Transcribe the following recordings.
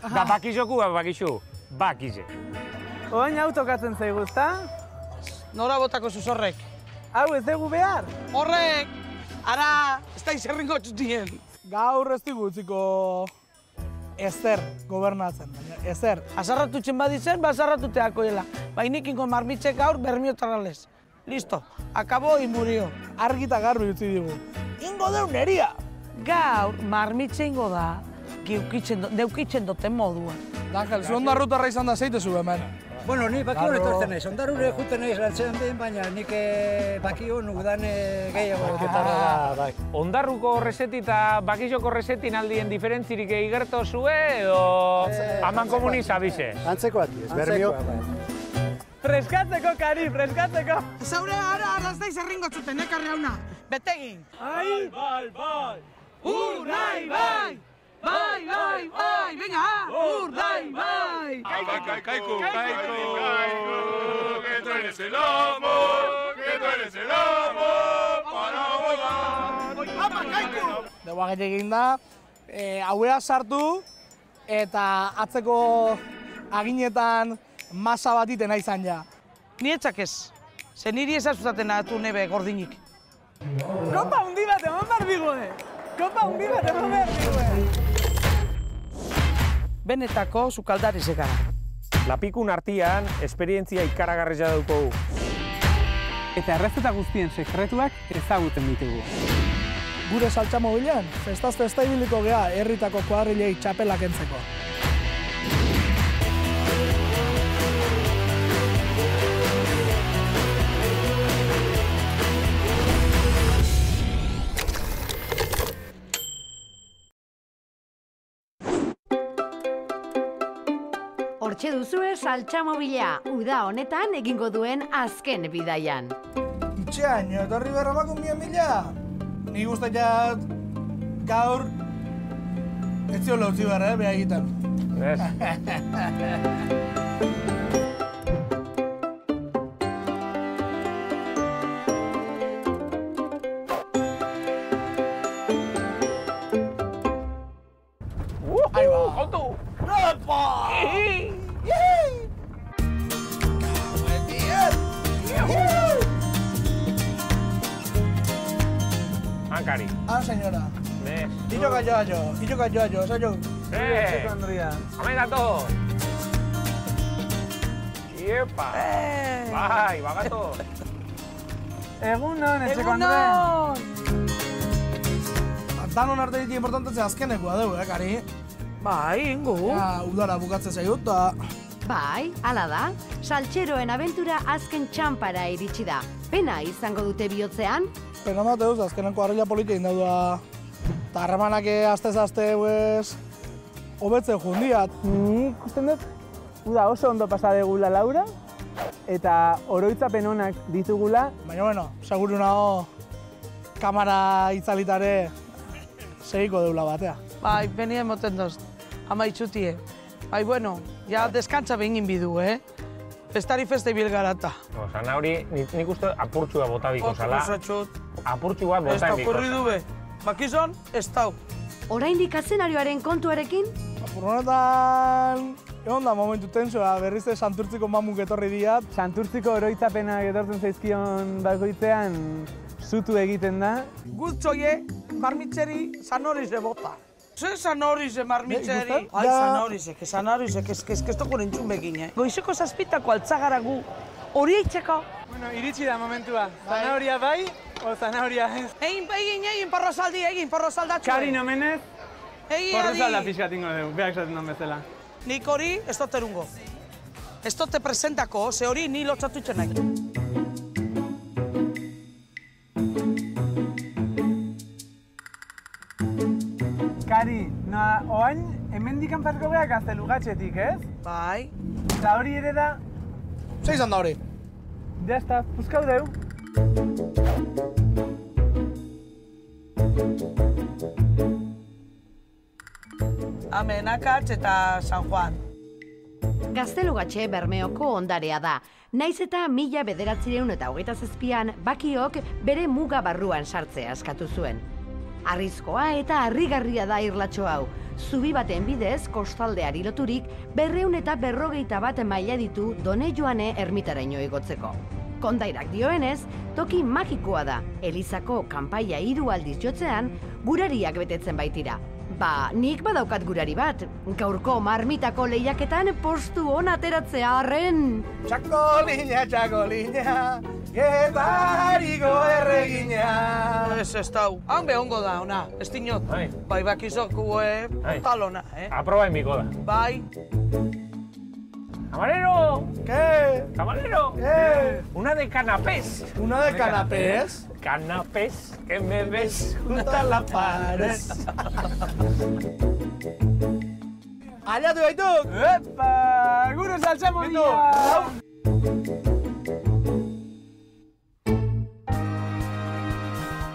Da bakizoku, bakizu. Bakize. Oain hau tokatzen zaigu, ezta? Nora botako zuzorrek? Hau ez dugu behar? Horrek! Ara, ez da izerringo txutien. Gaur ez dugu utziko ezer gobernatzen, baina ezer. Azarratutzen baditzen, bazarratuteako dela. Bainik ingo marmitzek gaur bermiotarralez. Listo, akabo y murio. Argita garbi utzi digu. Ingo deu neria! Gaur, marmitze ingo da, neukitzen duten moduan. Dangel, zu ondarrutarra izan da zeitezu hemen. Bueno, ni bakion etortzen naiz. Ondarrure juten naiz lantzean behin, baina nik bakion udan gehiago etortzen. Ondarruko reseti eta bakizoko resetin aldien diferentzirik igerto zue edo aman komuni zabize? Antzeko ati, ez bermio. Freskatzeko, Kari, freskatzeko! Zaure, ara, ez da izerringo txuten, ekarri hauna. Betegin! Bai, bai, bai! Urdai, bai! Bai, bai, bai! Venga, urdai, bai! Kaiku, que tú eres el amor, que tú eres el amor, para volar. Apa, Kaiku! Deguaget egin da, hauea sartu eta atzeko aginetan masa bat itena izan ja. Ni etxak ez, ze niri ezazuzaten atu nebe gordinik. Kopa hundi bat eman behar digue! Kopa hundi bat eman behar digue! Benetako sukaldari zekara. Lapikun artian, esperientzia ikaragarria daukogu. Eta errezeta guztien sekretuak ezagutzen ditugu. Gure saltxamobilean, festaz festa ibiliko gea herritako kuadrilei txapelak entzeko. Hortxe duzue saltxamobila, uda honetan egingo duen azken bidaian. Itxean, etorri berramako 100.000. Ni guztatxat gaur ez ziola utzi behar, beha egiten. Ez. Ahí va. Kontu! Epa! Hankari. Ah, señora. Bez. Illo gallo, soy Andrea. Amén a todos. Iepa. Bai, bagato. Egunon, etxeko Andre. Danon arte ditu importantatzea azkenekoa dugu, Kari? Bai, ingo. Ja, udara bukatzen zaiut, eta... Bai, hala da, saltxeroen abentura azken txampara iritsi da. Pena izango dute bihotzean? Pena mateuz, azkeneko arrela politia indauda. Eta harremanak azte-azte, hobetzen jundiat. Ikusten dut, uda oso ondo pasa degula Laura, eta oroitzapen onak ditugula. Baina, bueno, seguru nago, kamara itzalitare segiko deula batea. Bai, benien moten doz, ama itxutie. Bai, bueno, ja deskantza behingin bidu, Festari feste bilgarata. Osan hori, nik uste apurtxua botabiko zala. Apurtxua Ez da botabiko. okurri dube. Bakizon, ez dau. Oraindik azenarioaren kontuarekin? Apurronetan... Egon da momentu tensua, berriz Santurtziko mamuk etorri diat. Santurtziko oroitzapenak etortzen zaizkion bakoitzean zutu egiten da. Gutzoie, marmitzeri zanorize bota. Ze zanorize marmitzeri? Ikusten? Ai, zanorize, ez toko nintzun begin, Goizeko zazpitako altzagara gu, hori eitzeko. Bueno, iritsi da momentua. Zanahoria bai, o zanahoria ez. Egin porrozaldatxo. Kari nomenez, Egi porrozalda adi. pixkatingo dugu, beak zaten non bezala. Nik hori ez dut erungo. Ez dut presentako, ze hori ni lotzatu itxen nahi. Kari, oain, hemendikan pasko beha gaztelugatxetik, ez? Bai. Eta hori ere da... Zer izan da hori? Ya está, puzkau deu. Hemen Akatz eta San Juan. Gaztelugatxe Bermeoko ondarea da. Naiz eta 1927an Bakiok bere muga barruan sartzea eskatu zuen. Arrizkoa eta harrigarria da irlatxo hau. Zubi baten bidez, kostaldeari loturik, 251 maila ditu Done Joane ermitaraino igotzeko. Kondairak dioenez, toki magikoa da. Elizako kanpaia 3 aldiz jotzean, gurariak betetzen baitira. Ba, nik badaukat gurari bat. Gaurko marmitako lehiaketan postu hon ateratzea harren. Txakolina, getariko erregina. Ez dau. Han behongo da, ona. Ez dinot. Bai, bakizoku, talona, Aproba emiko da. Bai. ¡Camarero! ¿Qué? ¡Camarero! ¿Qué? Una de canapés. ¿Una de canapés? Canapés, que me ves Junto a la pared. Aliatu gaituk! Epa, gure saltza modia!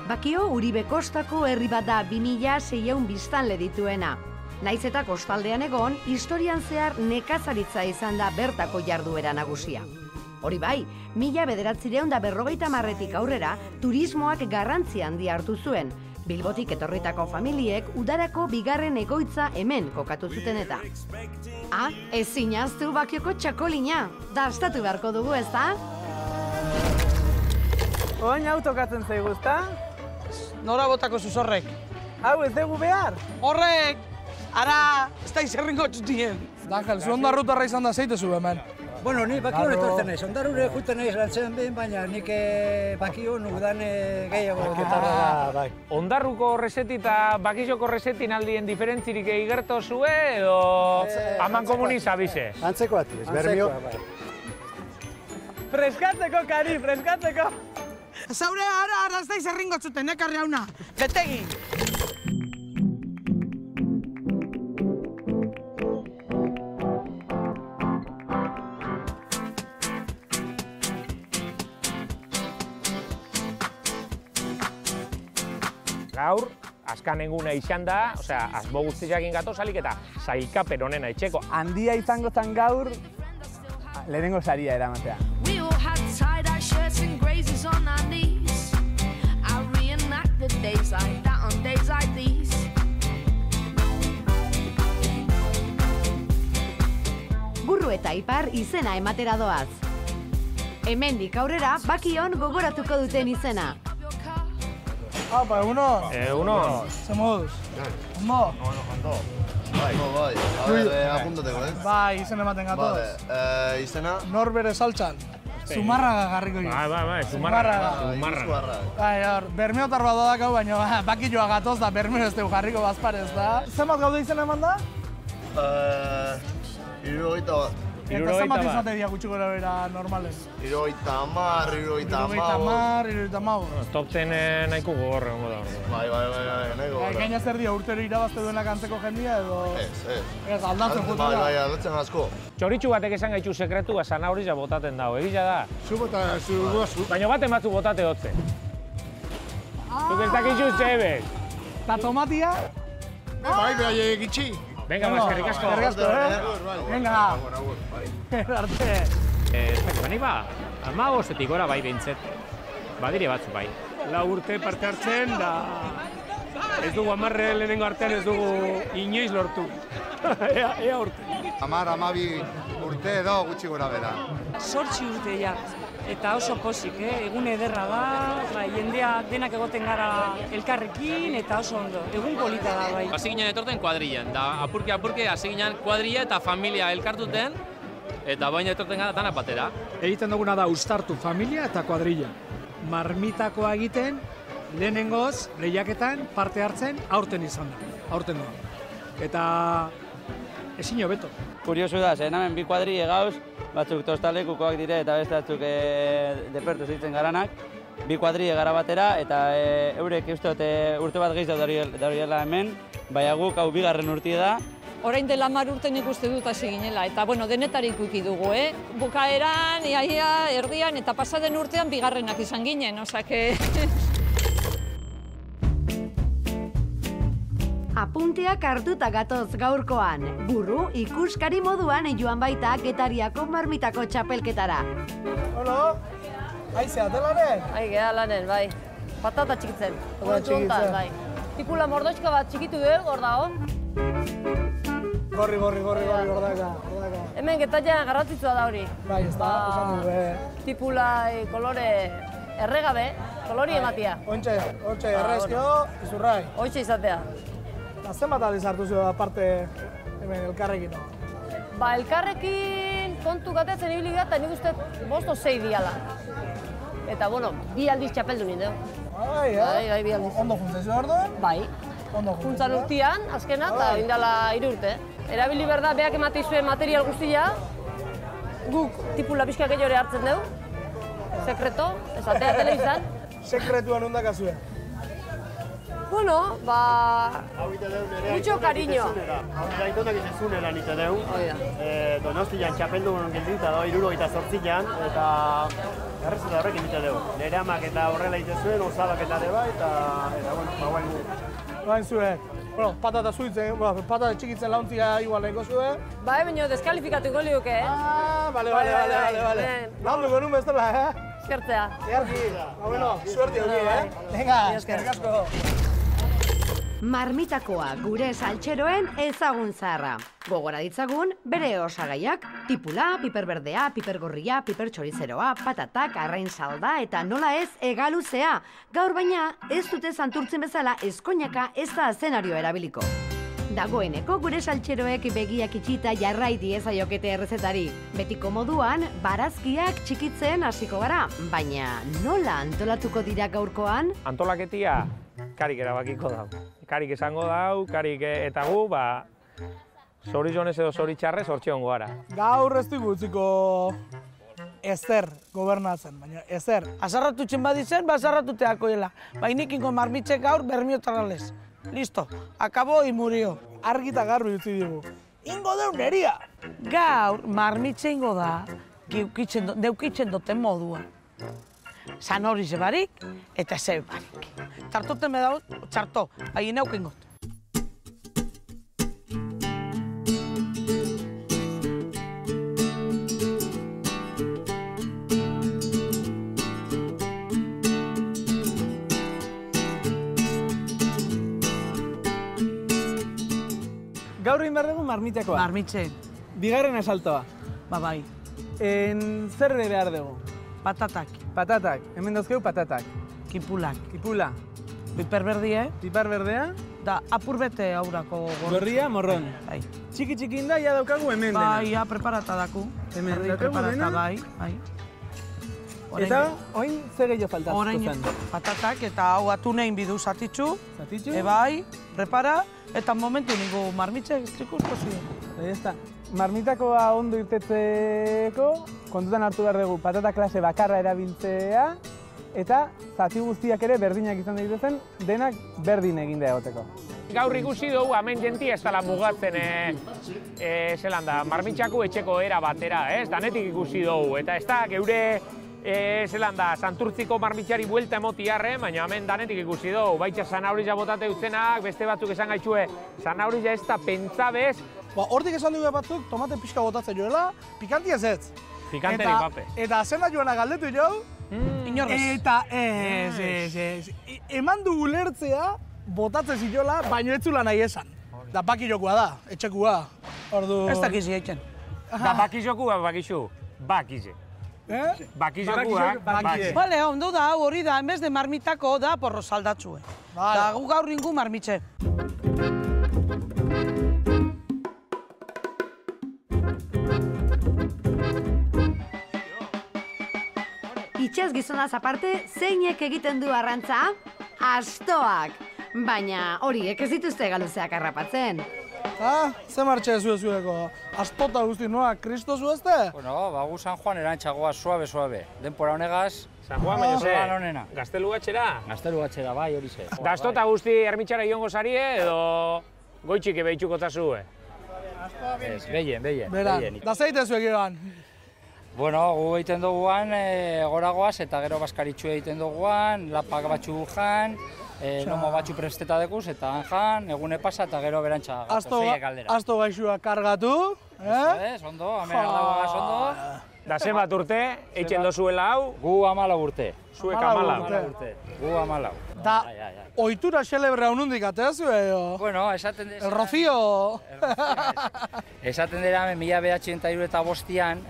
Bakio Uribe Kostako herri bat da 2600 biztanle dituena. Naiz eta kostaldean egon, historian zehar nekazaritza izan da bertako jarduera nagusia. Hori bai, 1950etik aurrera, turismoak garrantzi handia hartu zuen. Bilbotik etorritako familiek udarako bigarren egoitza hemen kokatu zuten eta. Ezin ahaztu Bakioko txakolina. Dastatu beharko dugu, ez da? Oain hau tokatzen zaigu, ezta? Nora botako zuzorrek. Hau ez dugu behar? Horrek! Ara, ez da izerringo txutien. Dangel, zu ondarrutarra izan da zeitezu hemen. Bueno, ni bakion etortzen naiz, ondarrure juten naiz lantzen behin, baina nik bakion udan gehiago getarra da, bai. Ondarruko reseti eta Bakixoko resetin aldien diferentzirik igerto zue, edo haman komuniz abize? Antzeko ati, bermio. Freskatzeko, Kari, freskatzeko! Zaure, ara, ez da izerringo txuten, ekarri hauna. Betegi! Gaur, azkan eguna izan da, osea, asmo guztiakin gatoz alik eta sailkapen honena etxeko. Handia izango zan gaur, lehenengo saria eramatea. We all had tie-dye shirts and grazes on our knees. I reenact the days like that on days like these. Gurru eta ipar izena ematera doaz. Hemendik aurrera, Bakion gogoratuko duten izena. Apa, egunon? Egunon. Ze moduz? Ondo? Ondo. Bai, apuntateko, Bai, izen ematen gatoz. Vale, izena? Norbere saltxan. Zumarraga garriko jo. Bai, Zumarraga. Bai, hor, bermeotar bat dodakau, baina Bakioa gatoz da bermeo ez dugu jarriko bazparez da. Zenbat gaude izen eman da? 70 bat. Eta zenbat izate dia gutxi gora bera normalen? 70, 70. Top 10 nahiko gogorre hongo da. Bai, nahiko gora. Gaina zer dia urtero irabazte duenak antzeko jendia edo... Ez. Aldatzen jutu da. Bai, aldatzen asko. Txoritxu batek esan gaitu sekretua zanahoriza botaten dago, egila da. Zu bota, zu. Baina baten batzu botate hotze. Zuk ez dakizu zebez. Ta tomatia? Bai, behar gitxi. Venga, eskerrik asko. Eskerrik asko, Venga. Arte. Bani ba, 15 gora bai behintzet. Badire batzu bai. 4 urte parte hartzen da... Ez dugu 10 lehenengo artean ez dugu inoiz lortu. Ea urte. 10-12 urte edo gutxi gora bera. 8 urte ja. Eta oso pozik, egun ederra da, jendea denak egoten gara elkarrekin eta oso ondo, egun polita da bai. Hasi ginen etorten kuadrillan, da apurke hasi ginen kuadrilla eta familia elkartuten, eta baina etorten gara danak batera. Egiten duguna da uztartu familia eta kuadrilla. Marmitakoa egiten, lehenengoz, lehiaketan parte hartzen, aurten izan da, aurten da. Eta ezin hobeto. Kuriosu da, zen hemen bi kuadrille gauz, batzuk tostalekukoak dire eta beste batzuk depertu zitzen garanak. Bi kuadrille gara batera eta eurek uste urte bat gehiago dauriela hemen, baina guk hau bigarren urtie da. Orain dela 10 urte nik uste dut hasi ginela, eta bueno, denetarik ikuki dugu, Bukaeran, iaia, erdian, eta pasaden urtean bigarrenak izan ginen, osake... Apunteak hartuta gatoz gaurkoan. Burru ikuskari moduan joan baita Getariako marmitako txapelketara. Holo, aizea, lanen? Gea lanen, bai. Patata txikitzen. Bai. Tipula mordoxka bat txikitu dugu, hor dago. Gorri, gordaka. Hemen getaia garrantzitsua da hori. Bai, ez da, esan dugu. Tipula kolore erregabe, kolori ematia. Ontxe, errezkio, izurrai. Hoitxe izatea. Zenbat aldiz hartu zuen aparte hemen elkarrekin? Ba, elkarrekin kontu gatetzen ibili gara, eta nik uste 5 o 6 diala. Eta, bueno, 2 aldiz txapeldu nindeu. Bai, 2 aldiz. Ondo juntzen zuen orduan? Bai. Juntzan urtean, azkena, eta indala 3 urte. Erabili behar da, beak emate zuen material guztia, guk tipula pixka gehiore hartzen dugu. Sekreto, esatea telebizan. Sekretuan ondaka zuen? Bueno, mucho cariño. Gaitonak izezunera nite deu. Donostian txapeldu gildita da, 78an, eta errezeta horrekin nite deu. Nire amak eta horrela itezuen, osabak eta deba, eta guain gu. Bain zuen. Bueno, patata zuitzen, patata txikitzen launtzia igual nahiko zuen. Ba, baina deskalifikatuko liuke, Vale. Landuko nun bestela, Eskertzea. Earki. Bueno, suerte hori, Venga, eskerrik asko. Marmitakoa gure saltxeroen ezagun zaharra. Gogora ditzagun bere osagaiak, tipula, piper berdea, piper gorria, piper txorizeroa, patatak, arrain salda eta nola ez egaluzea. Gaur baina ez dute santurtzen bezala eskoinaka ez da zenario erabiliko. Dagoeneko gure saltxeroek begiak itxita jarrai diezaiokete errezetari. Betiko moduan, barazkiak txikitzen hasiko gara, baina nola antolatuko dira gaurkoan? Antolaketia, Karik erabakiko dau. Karik esango dau, Karik eta gu, zorizonez edo zoritxarrez hortxe hongo gara. Gaur ez dugu utziko ezer gobernatzen, baina ezer. Azarratutzen baditzen, azarratuteako dela. Bainik ingo marmitzek gaur bermiotarralez. Listo, akabo y murio. Argita garbi utzi digu. Ingo deu neria! Gaur marmitze ingo da, deukitzen duten modua. San hori zebarik eta zebarik. Tartoten me dago, txarto, haien eukengot. Gaur egin behar dugu marmitekoa. Marmitze. Bigarren asaltoa. Ba bai. Zer behar dugu? Patatak. Patatak. Hemen dozkeu patatak. Kipulak. Kipula. Piper berdie. Piper berdea. Da, apur bete aurako gorri. Gorria, morron. Bai. Txiki da, ja daukagu hemen dena. Bai, ja, preparata daku. Hemen daukagu dena? Bai. Eta, oin zer gehiago faltazko zen? Orain patatak eta hau atunein bidu zatitxu. Zatitxu? Bai, prepara. Eta momentu nigo marmitze trikusko ziren. Eta, marmitakoa ondo irtetzeko, kontutan hartu behar dugu patata klase bakarra erabiltzea, eta zati guztiak ere berdinak izan daitezen, denak berdin egin da egoteko. Gaur ikusi dugu, hemen jenti ez dela mugatzen, zelan da, marmitxako etxeko era batera, danetik ikusi dugu, eta ez da, geure zelan da, Santurtziko marmitxari buelta emotiarren, baina hemen danetik ikusi dugu, baitza zanaurija botate utzenak, beste batzuk esan gaitxue, zanaurija ez da pentsabez. Hortik esan dugu batzuk, tomate pixka botatzen joela, pikanti ez ez. Pikanteri pape. Eta zena joana galdetu jo, inorrez. Eta ez. Eman dugu lertzea, botatzen ziola, baino ez zula nahi esan. Da bakilokua da, etxekua. Ez dakizi eitzen. Da bakizokua, bakize. Bakizokua, bakize. Bale, ondo da, hori da, enbez de marmitako da porro saldatzue. Da gu gaur ingu marmitxe. Itxaz gizonaz aparte, zeinek egiten du arrantza? Astoak! Baina horiek ez dituzte galuzeak harrapatzen. Ze martxe zueko? Astota guzti noa, Kristo zuezte? Bueno, bagu San Juan erantxagoa suabe. Denpora honegaz... San Juan, baina ze, gaztelu gatxera? Gaztelu gatxera, bai, hori ze. Da astota guzti ermitxara iongo zarie, edo goitxik ebeitxuko zazue? Ez, behien. Beran, da zeite zuek egan? Bueno, gu egiten duguan goragoaz eta gero baskaritxu egiten duguan, lapak batxu jan, lomo batxu presteta dekuz eta jan, egune pasa eta gero berantxa zeiek aldera. Asto gaixua kargatu, Ez, ondo, amena dagoagaz ondo. Da zenbat urte, eitzen dozuela hau? Gu 14 urte. Zuek 14 urte. Gu 14. Da, ohitura xelebra unundik ateazu, edo? Bueno, esaten dira... El Rocío! Esaten dira, 1985an,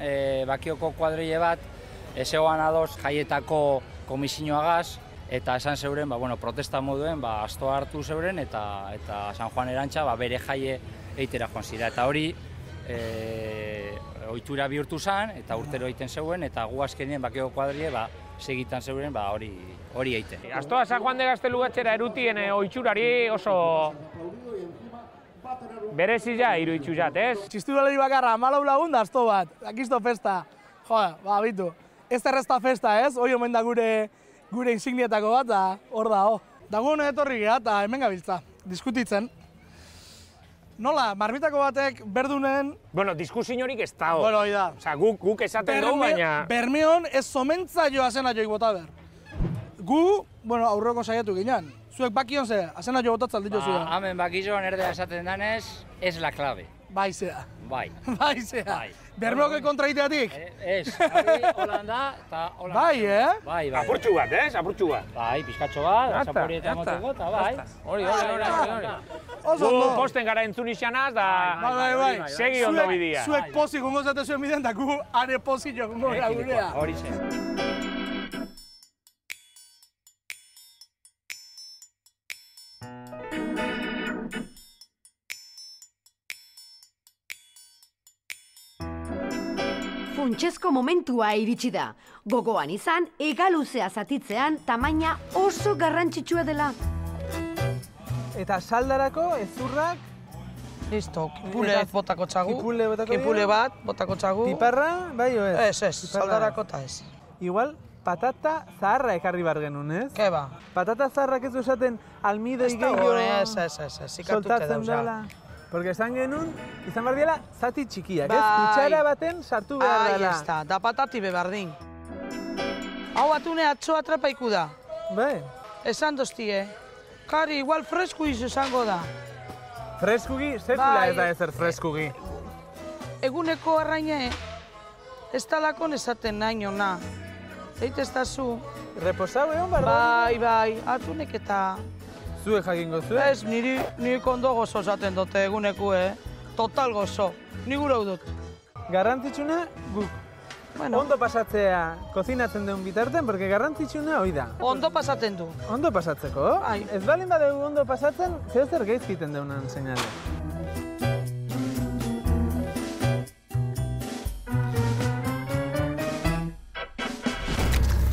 Bakioko kuadrille bat, ezegoan ados jaietako komisioagaz, eta esan zeuren, protesta moduen, astoa hartu zeuren, eta San Juan Erantza bere jaie eitera joan zira. Eta hori, ohitura bihurtu zen, eta urtero egiten zeuen, eta gu azkenien Bakioko kuadrille, segitan zeuren, hori eiten. Astoa San Juan de Gaztelugatxera erutien ohiturari oso berezia iruditu jat, ez? Txistudaleri bakarra, 14 lagun da asto bat, dakisto festa. Joa, bitu. Ez errezta festa, ez? Hoi omen da gure insignietako bat, da hor da, Dago hone etorri geha, eta hemen gabiltza, diskutitzen. Nola, marmitako batek berdunen... Bueno, diskusinorik ez da, Bueno, hoi da. Osa, guk esaten dugu, baina... Bermeon ez zomentza joa zena joik bota ber. Gu, aurreko saiatu ginen. Zuek bakion ze, azena jo botatza alditu zuen. Hemen bakizoan erdea esaten danez, ez la clave. Bai zea. Bai. Bai zea. Bermeoke kontraiteatik? Ez, hori Holanda eta Holanda. Bai, Bai. Apurtxu bat, apurtxu bat. Bai, pizkatxo bat, zaporieta moteko, eta bai. Hori. Gu posten gara entzun izanaz, da segi ondo bidea. Zuek pozik gongo zate zuen bidean, da gu are pozik jo gongo gara gurea. Hori zen. Funtsezko momentua iritsi da. Gogoan izan, egaluzea zatitzean tamaina oso garrantzitsua dela. Eta saldarako ezurrak... Listo, kipule botako txagu. Kipule bat botako txagu. Piparra, bai o ez? Ez, saldarako eta ez. Igual, patata zaharra ekarri bar genuen, ez? Ke ba? Patata zaharrak ez du esaten almidei gehiago... Ez, ikatute dauzela. Porque esan genuen, izan behar diela, zati txikiak, ez? Kutxara baten sartu behar dela. Ahí está, da patati bebardin. Hau atune atzo atrapaiku da. Bai. Esan doztie. Kari, igual fresku izo esango da. Freskugi? Sekula ez da ezer freskugi. Eguneko arraine, ez talakon esaten nahi ona. Eit ez da zu. Reposau egon behar da? Bai, atunek eta... Zuek jakingo zuen? Ez, niri ondo gozo esaten dute eguneku, Total gozo. Ni gure hau dut. Garrantzitsuna guk. Ondo pasatzea kozinatzen duen bitarten, porque garrantzitsuna hoi da. Ondo pasatzen du. Ondo pasatzeko? Ez balin badegu ondo pasatzen, zeo zer gaizkiten deunan seinale.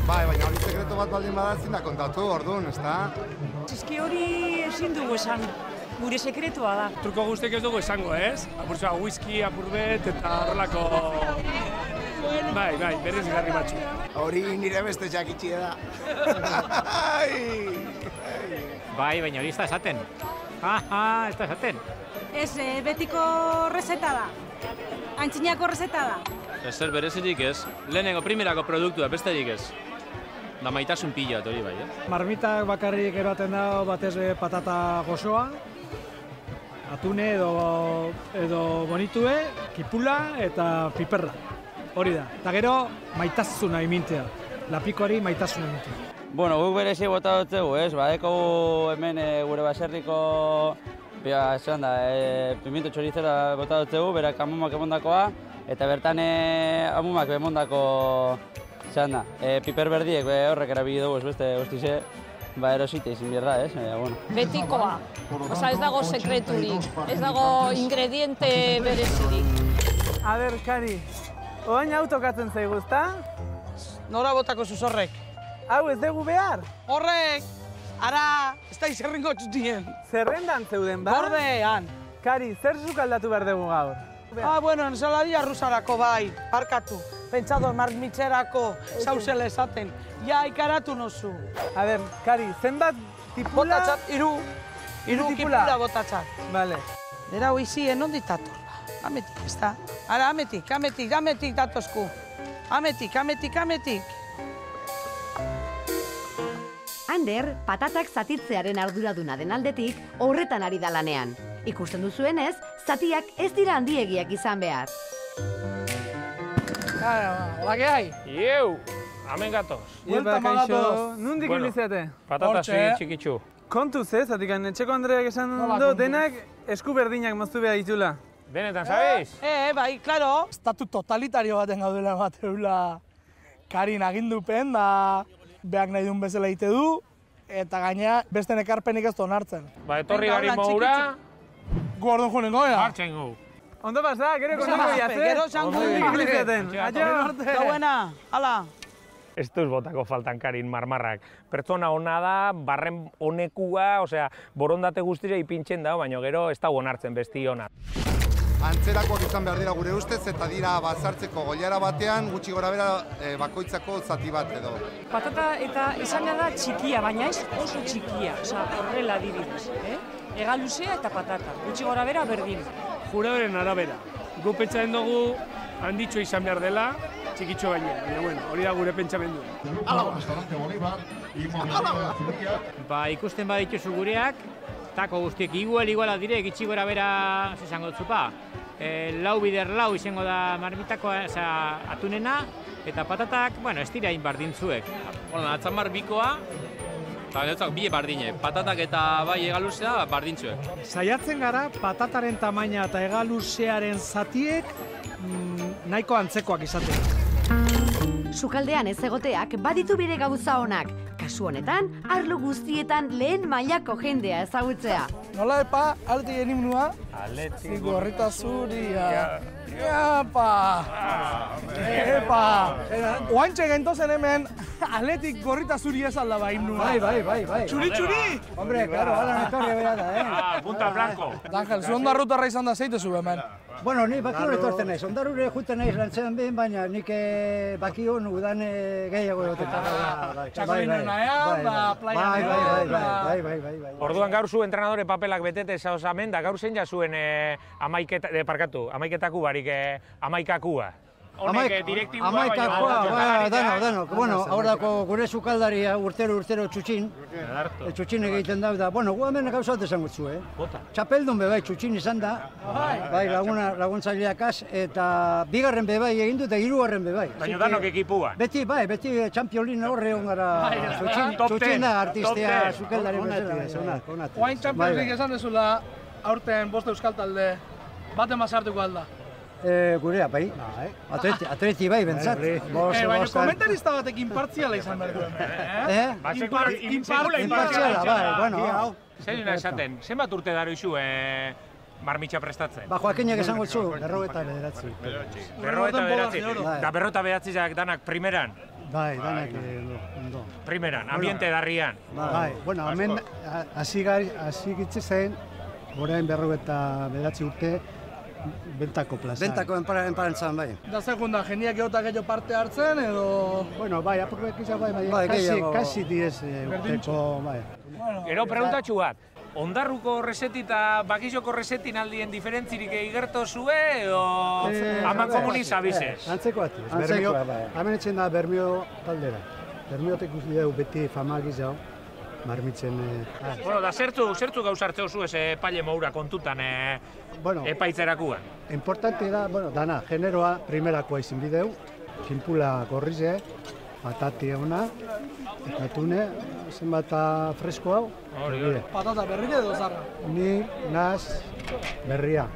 Bai, baina hori sekretu bat baldin badatzen da kontatu, orduan, ezta? Eski hori ezin dugu esan, gure sekretua da. Truko guztiek ez dugu esango, ez? Apurtzoa, whisky, apurbet eta horrelako... Bai, berez garri batzu. Hori nire beste jakitxia da. Bai, baina hori ez da esaten. Ez da esaten. Ez, betiko rezeta da. Antzinako rezeta da. Ezer berezirik ez. Lehenengo primerako produktua, besterik ez. Da maitasun pila hori bai, Marmitak bakarrik eroaten da batez patata gozoa, atune edo bonitue, kipula eta piperra. Hori da. Eta gero maitasuna imintea. Lapikoari maitasuna imintea. Bueno, guk berezi bota dutzegu, ez? Badeko hemen gure baserriko pimiento txorizera bota dutzegu, berak amumak emondakoa, eta bertan amumak emondako piper berdiek horrek erabili dugu, ez beste guztize, erosite izin behar da, ez? Betikoa. Osa, ez dago sekreturik, ez dago ingrediente berezirik. A ber, Kari, oain hau tokatzen zaigu, ezta? Nora botako zuzorrek? Hau ez dugu behar? Horrek! Ara, ez da izerringo txutien. Zerrendan zeuden, ba? Bordean. Kari, zer zuk aldatu behar dugu gaur? Bueno, ensaladia rusarako bai, parkatu. Pentsado, marmitzerako, zauzele esaten. Ja, ikaratu nozu. A ber, Kari, zenbat tipula... Botatzat, iru kipula botatzat. Vale. Dera hoizien, nondik dator? Ametik, ez da? Ara, ametik datozku. Ametik. Ander, patatak zatitzearen arduraduna den aldetik, horretan ari da lanean. Ikusten duzuenez, zatiak ez dira handiegiak izan behar. Hola, ¿qué hay? Ieu! Hemen gatoz. Iepa, kaixo, nundik ilizeate? Patata txikitxu. Kontuz ez, atikan etxeko Andreak esan du, denak esku berdinak moztu behar ditula. Benetan, sabeiz? Bai, klaro. Estatu totalitario baten gaudela bateula Karin agindupen, da beak nahi duen bezala egite du, eta gainea beste ekarpenik ez du onartzen. Ba, etorri gari moura. Gu orduan joan nengo, eda? Martxen gu. Ondo pasa, gero koneko jaze? Gero zango ilizeaten. Aio, buena, hala. Ez duz botako faltan Karin marmarrak. Pertsona ona da, barren honekua, osea, borondate guztira ipintzen da, baina gero ez da onartzen besti ona. Antzerakoak izan behar dira gure ustez, eta dira bazartzeko goiara batean, gutxi gora bera bakoitzako zati bat edo. Patata eta izana da txikia, baina ez oso txikia, osea, horrela adibidez. Ega luzea eta patata, gutxi gora bera berdin. Juradoren arabera. Gu pentsatzen dugu handitxo izan behar dela, txikitxo baina, bueno, hori da gure pentsamendu. Ba, ikusten badituzu gureak, tako guztiek iguala dire, gitxi gora bera izango dutzupa. Lau bider lau izango da marmitakoa, atunena, eta patatak, bueno, ez dira hain bardintzuek. Atzamar bikoa, eta netzak bie bardine, patatak eta bai egaluzea bardintzuek. Saiatzen gara, patataren tamaina eta egaluzearen zatiek nahiko antzekoak izaten. Sukaldean ez egoteak baditu bere gauza honak. Kasu honetan, arlo guztietan lehen mailako jendea ezagutzea. Nola epa, aleti genimnua? Aleti gorrita zuria. Epa! Epa! Oantxe gentozen hemen, Atletik gorrita zuri ez alda bai himnua. Bai. Txuri! Hombre, claro, ala netorri berada, Punta blanco. D'Angel, zu ondarrutarra izan da zeitezu hemen. Bueno, ni bakio etortzen naiz, ondarrure juten naiz lantzean behin, baina nik bakio udan gehiago egotetan. Txakolinen nahean, playa Bai. Orduan gaur zu entrenadore papelak betete zaozamen, da gaur zein zuen amaiketaku barik amaikakua. Honek direktibua Amaikakua, danok. Bueno, hor dako gure sukaldaria urtero txutxin. Txutxin egiten da, bueno, gu hemen gauza bat esango zu, Txapeldun bebai txutxin izan da. Bai, laguntzaileak az, eta bigarren bebai egin du, eta hirugarren bebai. Baina danok ekipua. Beti txampiolin horre hon gara txutxin da artistea sukeldari bezala. Oain Champions League esan dezula, aurten bost euskal talde, baten mazartuko alda. Gurea, bai. Atleti bai, bentsat. Baina komentarista batek impartziala izan behar duen. Impartziala, bai, bueno. Zer dina esaten, zenbat urte daro izu marmitxa prestatzen? Ba, Joakinek esango zu, 49. 49. Da 49 danak primeran? Bai, danak ondo. Primeran, ambiente darrian? Bai, bueno, hemen hasi gitze zen, orain 49 urte, Bentako plaza. Bentako enparantzan, bai. Da segunda, jeniak egotak gehiago parte hartzen, edo... Bueno, bai, apurrek izan bai, kasi diez urteko, bai. Gero, preguntatxu bat, ondarruko reseti eta bakizoko resetin aldien diferentzirik egerto zue, edo haman komunin zabizez? Antzeko ati. Hemen etxen da Bermio taldera. Bermiotek uste dugu beti famak izau. Marmitzen... Bueno, da zertu gauzartzeu zu ez epaile moura kontutan epaitzerakuan? Importante da, dana, generoa primerakoa izin bideu, kinpula gorrize, patati eguna, eta tune, zenbat fresko hau. Patata berria edo zarra? Ni, naz, berria.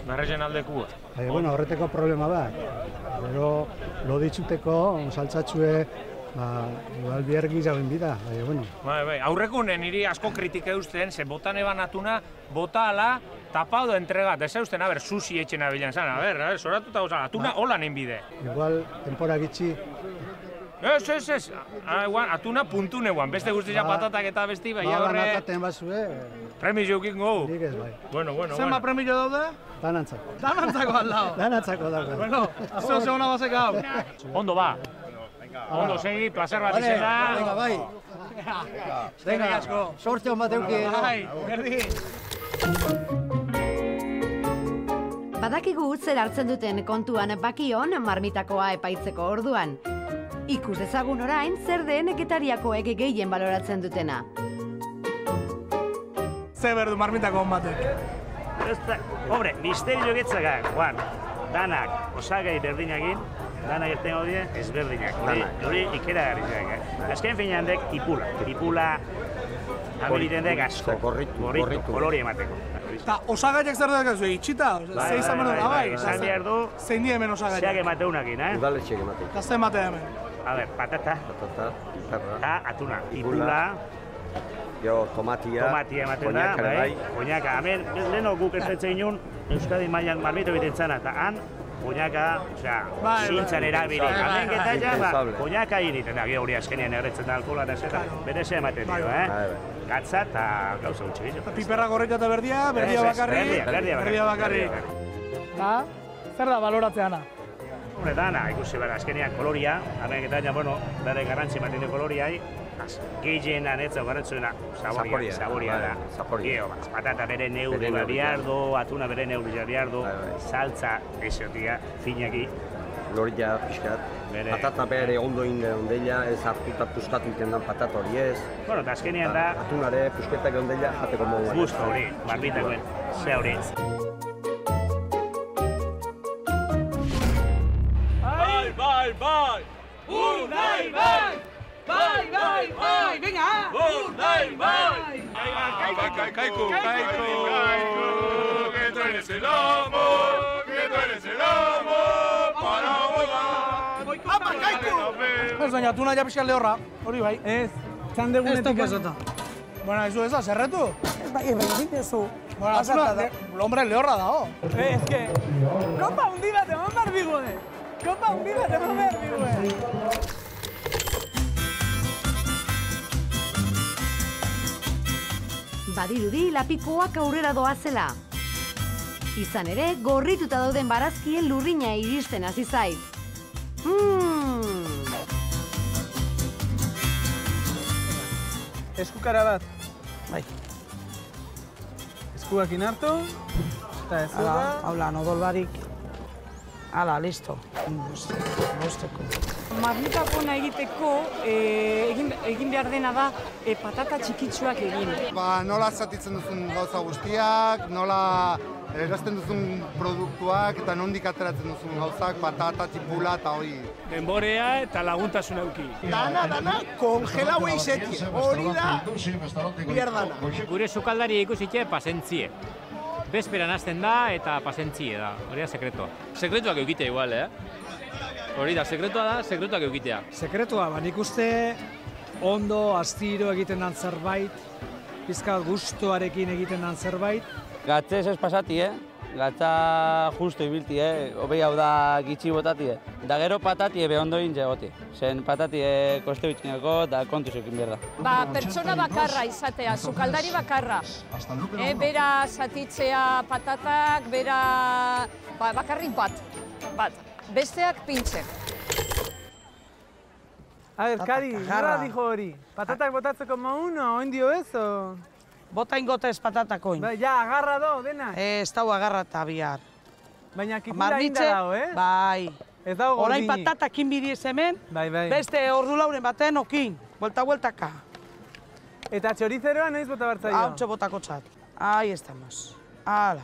Berrezen aldekua. Bueno, horreteko problema bat. Gero, loditzuteko, saltzatzue, igual bihergi jauen bida, bueno. Bai, aurrekune niri asko kritike eusten, ze botan eban atuna, bota ala, tapado entregat, ez eusten, sushi etxen abilan zan, zoratuta gozala, atuna hola nein bide. Igual, tempora gitxi. Ez, atuna puntu neuan, beste guztia patatak eta besti, bai horre... Nataten bazue... Premio eukin gogu. Nik ez bai. Bueno. Zenba premio daude? Danantzako. Danantzako aldao? Danantzako dago. Bueno, segona bazek hau. Ondo ba. Ondo segi, placer bat izan da. Venga, bai. Venga, sorte hon bat euki. Bai, berdi. Badakigu zer hartzen duten kontuan bakion marmitakoa epaitzeko orduan. Ikus dezagun orain zer den eketariakoek gehien baloratzen dutena. Zer berdu marmitako hon batek? Hombre, misterio getzakak, Juan. Danak osagai berdinagin, Dana irten gaudie ezberdinak, hori ikeragarriak. Azken finean dek tipula habiliten dek asko, gorritu, kolori emateko. Eta osagaiak zer dut gazu, itxita? Zei izan beno da, bai? Izan behar du... Zein die hemen osagaiak? Zeak emateunakin, eh? Udaletxeak emateu. Eta zer ematea hemen? A ber, patata. Piperra. Eta atuna, tipula. Jo, tomatia ematen da, bai. Koñaka, hemen, leheno guk erretzen inun, Euskadi mailan marmito egiten zana, eta han, koñaka, osea, zintzan erabili. Hemen getaia, koñaka egiten da, hori azkenean erretzen da alkohola da zeta, bere ze ematen dio, Gatza eta gauza gutxi gizu. Piperra gorrita eta berdia bakarri. Berdia bakarri. Eta, zer da baloratzeana? Hore dana, ikusi behar, azkenean koloria, hemen getaia, bueno, bere garrantzi ematen du koloriai, gehienan ez garrantzuena saboria da. Gio, patata bere neurri behar du, atuna bere neurri behar du, saltza esotia, finaki. Loria pixkat. Patata bere ondo ondela, ez hartuta puskatu iten dan patata hori ez. Bueno, eta azkenean da... Atunare pusketak ondela jateko moduan. Gusto hori, barbitakoen, ze hori. Bai! Urdai bai! Bai! Venga! Urdai bai! Kaiku! Que tú eres el amo! Que tú eres el amo! Para volar! Apa, Kaiku! Ez baina, atuna ja pixkat lehorra, hori bai. Ez, txandegunetik pasata. Bueno, ez du ez da, zerretu? Bai, egin dezu. Bueno, atuna, hombre, lehorra dago. Ez que, kopa hundi bat eman behar digue. Kopa hundi bat eman behar digue. Badirudi lapikoak aurrera doazela. Izan ere, gorrituta dauden barazkien lurrina iristen hasi zait. Eskukara bat. Bai. Eskuakin hartu. Eta ez da. Haula, nodol barik. Hala, listo. Bosteko. Marmitakona egiteko egin behar dena da patata txikitsuak egin. Nola zatitzen duzun gauza guztiak, nola erazten duzun produktuak eta nondik ateratzen duzun gauzak, patata, tipula eta hori. Denborea eta laguntasun euki. Dana, kongelau eizeti. Hori da, bier dana. Gure sukaldari ikusitxe pasentzie. Bezperan hasten da eta pasentzie da. Hori da sekretua. Sekretuak eukitea igual, Hori da, sekretuak eukitea. Sekretua, nik uste ondo, astiro egiten dan zerbait, pizkat gustoarekin egiten dan zerbait. Gatzez ez pasati, Gatza justo ibilti, Obei hau da gitxi botati, Da gero patati ebe ondo intze goti. Zen patati koste bitxinako da kontuz ekin behar da. Pertsona bakarra izatea, sukaldari bakarra. Bera zatitzea patatak, bera bakarrik bat. Besteak pintxek. A ver, Kari, nola dijo hori? Patatak botatzeko mauno, oin dio ez, o? Bota ingotez patatakoin. Ja, agarra do, dena? Ez dau agarra eta bihar. Baina kitula inda dago, Bai. Ez dago gordini. Orain patatak inbidiez hemen, bai. Beste ordu lauren baten okin. Buelta-bueltaka. Eta txorizeroa nahiz bota bartzaio? Hau botako txat. Ahí estamos. Hala.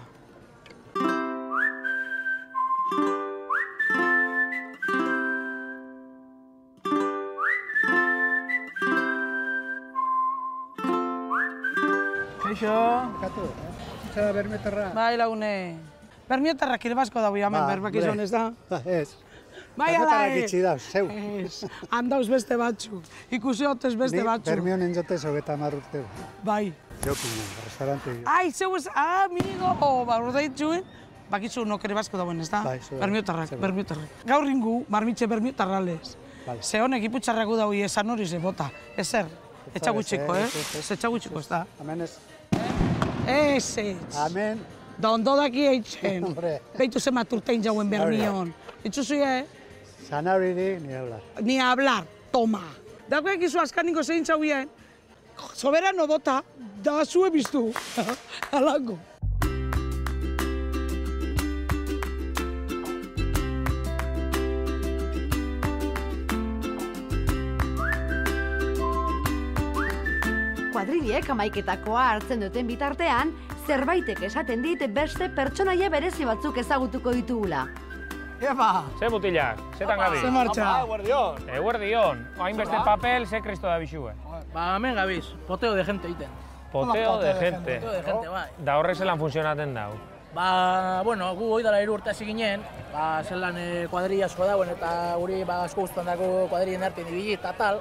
Kaixo. Katu, zara bermiotarra. Bai, lagune. Bermiotarrak ere basko dago hemen berbakizun, ez da? Ez. Bai, ala gitxi dauz, zeu. Handauz beste batzuk. Ikusi hotez beste batzuk. Bermionen jotez hogeta marrurte. Bai. Zeukinen, restaurante. Ai, zeu ez, amigo, urdaitxuen. Bakizu nok ere basko dagoen, ez da? Bai, bermiotarrak. Gaur ingu, marmitxe bermiotarralez. Ze honek iputxarraku dago esan hori ze bota. Ezer, etxagutxiko, Etxagutxiko, ez da? Amen ez. Ez. Amen. Da ondo daki eitzen. Beitu ze maturtein jauen bermion. Itxuzi, Zanaurini, ni hablar. Ni hablar, toma. Dagoek izu askaniko zein txauien. Soberano bota, da zue biztu. Alango. Kuadrilek amaiketakoa hartzen duten bitartean, zerbaitek esaten dit beste pertsonaia berezi batzuk ezagutuko ditugula. Epa! Ze mutilak, zetan gabi? Ze martxa? Eguerdion. Hainbeste papel, ze kristo da bixue? Ba, hemen gabiz, poteo de gente egiten. Poteo de gente. Poteo de gente, bai. Da horrek zelan funtzionaten dau? Ba, bueno, gu hoi dela 3 urte hasi ginen, ba, zelan kuadrilla asko dauen eta guri ba, asko guztuan dago kuadrillen artean ibili eta tal.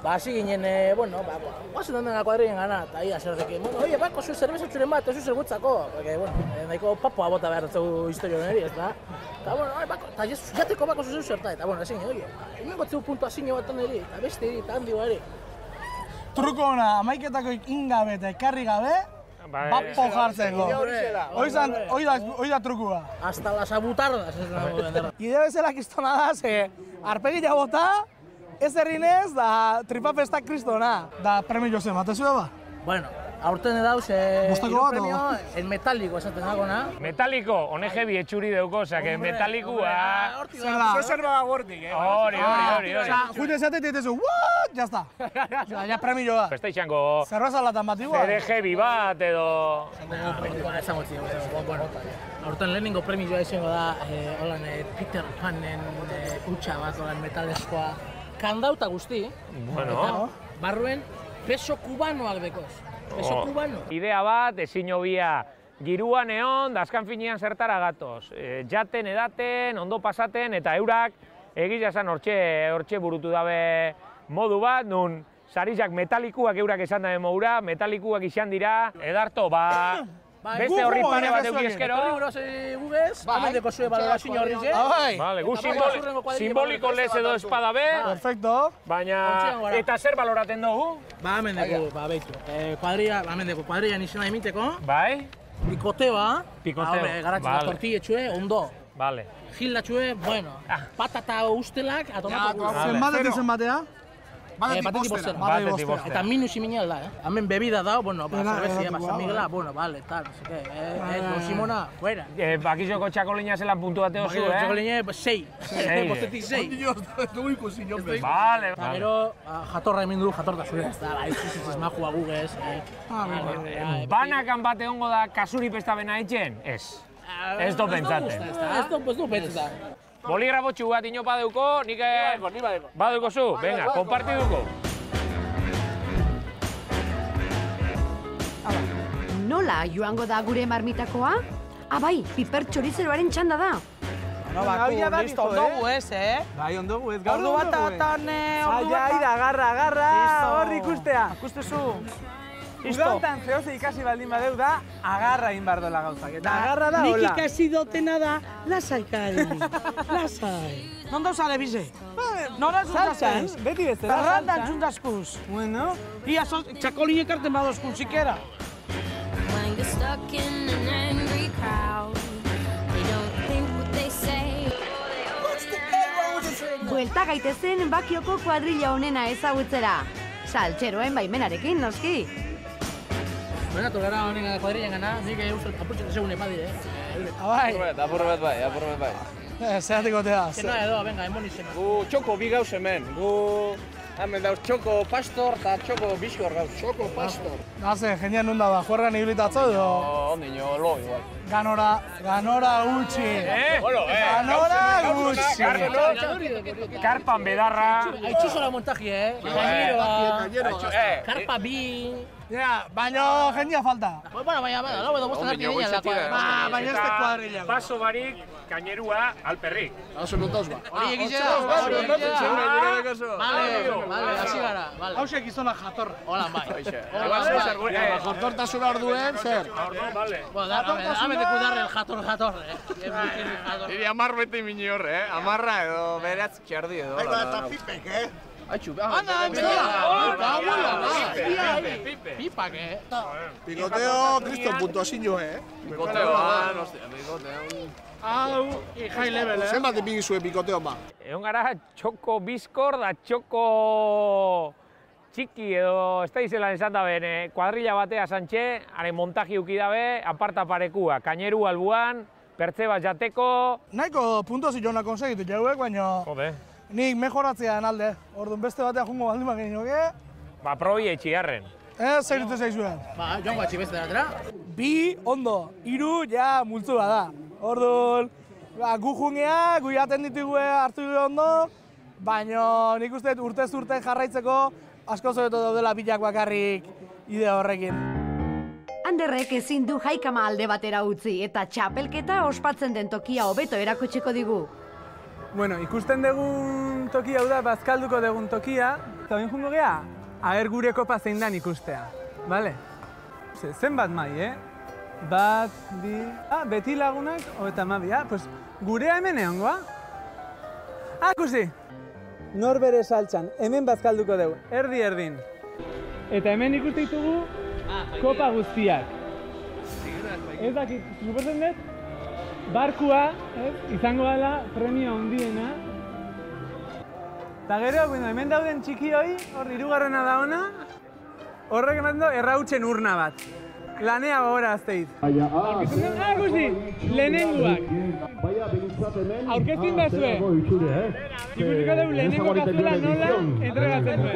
Ba, hasi ginen, bueno, ba, guazen dena kuadrillen gana, eta ia zer dekin, bueno, oie, bako zu zerbeza txuren bat, ez zu zergutzako, porque, bueno, nahiko papoa bota behar zeu historio neri, ez da? Eta, bueno, bako, eta jateko bako zu zerta, eta, bueno, ezin, oie, hemen gotzeu puntu asino bat neri, eta beste eri, eta handi gari. Truko ona, amaiketako ingabe eta ekarri gabe, bapo jartzeko. Hoi da trukua. Hasta las abutardas, ez dago ederra. Ide bezala kristona da, ze arpegila bota, ez errinez, da tripafestak kristona. Da premio zen, batezu ba? Bueno, aurten edauz, premio, el metálico esaten dagona. Metaliko, hone jebi etxuri deuko, osea, metalikua... Zer da? Zer da gortik, Hori. Osea, jute esatet ditezu, what? Ya está. Ja premio da. Beste izango... Zerrazalatan bat igual. Zere jebi bat, edo... Bueno, aurten lehenengo premioa izango da, holan Peter Panen hutsa bat, holan metaleskoa. Kandauta guzti, Bueno. barruen peso kubanoak bekoz. Peso kubano. Idea bat, ezin hobia giruan egon, da azkan finean zertara gatoz. Jaten, edaten, ondo pasaten, eta eurak egia esan hortxe burutu dabe modu bat, nun sarizak metalikuak eurak esan dabe modura, metalikuak izan dira, edarto, beste horri pare bat eukieskero. Gugez, amendeko zue balorazio horri ze. Vale, gu simboliko lez edo espada be. Perfecto. Baina, eta zer baloraten dugu? Ba, amendeko, beitu. Kuadrillan izena emiteko. Bai? Pikoteoa. Pikoteo. Garatzen da tortilletxue, ondo. Vale. Gildatxue, bueno, patata ustelak, atomatu. Zenbatea? Batetik postera. Eta minusi minel da, Hemen bebida da, bueno, zerbezia, San Miguela, bueno, vale, tal, no sé qué. Simona, fuera. Bakizoko txakolina zelan puntu bateo zu, Txakolina, 6. Postetik 6. Dugu ikusi, jonbe. Vale. Gero, jatorra hemen du, jatorta zure, ez da, ez majua gugez. Banakan bat egongo da kasuri pesta bena etxen? Ez. Ez do pentsaten. Ez do pentsaten. Boligrafotxu bat inopa deuko, nik badeuko zu, venga, konpartiduko. Nola joango da gure marmitakoa? Bai, piper txorizeroaren txanda da. Listo, ondogu ez, Bai, ondogu ez, gaur ordu bat atan, ordu bat. Aia, agarra, hor ikustea. Ikustezu. Udantan zehoze ikasi baldin badeu da, agarra egin behar dola gauzak. Eta agarra da, hola. Nik ikasi dotena da, lasai, kari. Lasai. Non dauz alebize? Nora zuntzazkuz? Beti bezala, Zerrandan zuntzazkuz. Bueno. Ia, txakolinek arten badozkun, zikera. When you're stuck in an angry crowd, they don't think what they say. Buelta gaitezen Bakioko kuadrilla honena ezagutzera. Saltxeroen baimenarekin, noski. Benatu gara honen kuadrillan gana, nik apurtxetan segun epadire. Apurro bat bai. Zeratik gotea. Zena edo, venga, emoni zena. Gu txoko bi gauz hemen. Gu hemen dauz txoko pastor eta txoko bizkor gauz. Txoko pastor. Haze, jendean nun da, juerran ibilitatzo edo? Ondino, lo igual. Ganora gutxi. Ganora gutxi. Karpan bedarra. Aitxuzola montaji, Karpa bi. Ja, baina jendea falta. Bueno, baina, lau edo bosten hartu ginen lakoa. Baina ez kuadrilla. Paso barik, kainerua, alperrik. Hauze notaz ba. Hori egitxea. Vale, hasi gara. Hauze gizona jatorra. Hola, bai. Jatortasuna orduen, zer? Vale. Hameteku darre el jator. Iri amar bete mini horre, Amarra edo beratz txardi edo. Eta pipek, Aizu, Pipak, Pikoteo, kriston puntuazio, Pikoteo, pikoteo. Hau, high level, Zenbat ipin zuen pikoteo ba? Egon gara txoko bizkor da txoko txiki edo ez da izelan esan da ben, kuadrilla batea santxe, haren montaji uki dabe, aparta parekua, kaineru albuan, pertze bat jateko... Nahiko puntuazio jona konsegitu jauek, baina... Jode. Nik mejoratzean alde, orduan beste batea jungo baldin bakin joke. Ba, probi etxigarren. Zer dute zaizuen? Ba, joango atxibeste datera. 2, ondo. 3, ja, multzu bada. Orduan, Gu jungea, gu jaten ditugu hartu ondo, baina nik uste urtez urte jarraitzeko asko zobeto daudela bilak bakarrik idea horrekin. Anderrek ezin du jaikama alde batera utzi eta txapelketa ospatzen den tokia hobeto erakutsiko digu. Bueno, ikusten dugun tokia hau da, bazkalduko dugun tokia, eta bain jungo geha, aher gure kopa zein dan ikustea, bale? Zenbat mai, Bat, bi... beti lagunak, eta mabi, pues gurea hemen egongoa. Ikusi! Nor bere saltxan, hemen bazkalduko dugu, erdi-erdin. Eta hemen ikuste ditugu kopa guztiak. Ez dakit, suposatzen dut, barkua, izango dela premio handiena. Eta gero, hemen dauden txikioi, hor hirugarrena da ona, horrek ematen du errautzen urna bat. Lanea gogora azteit. Ikusi, lehenengoak. Aurkeztin bazue. Ikusiko dugu lehenengo kazuela nola entregatzen duen.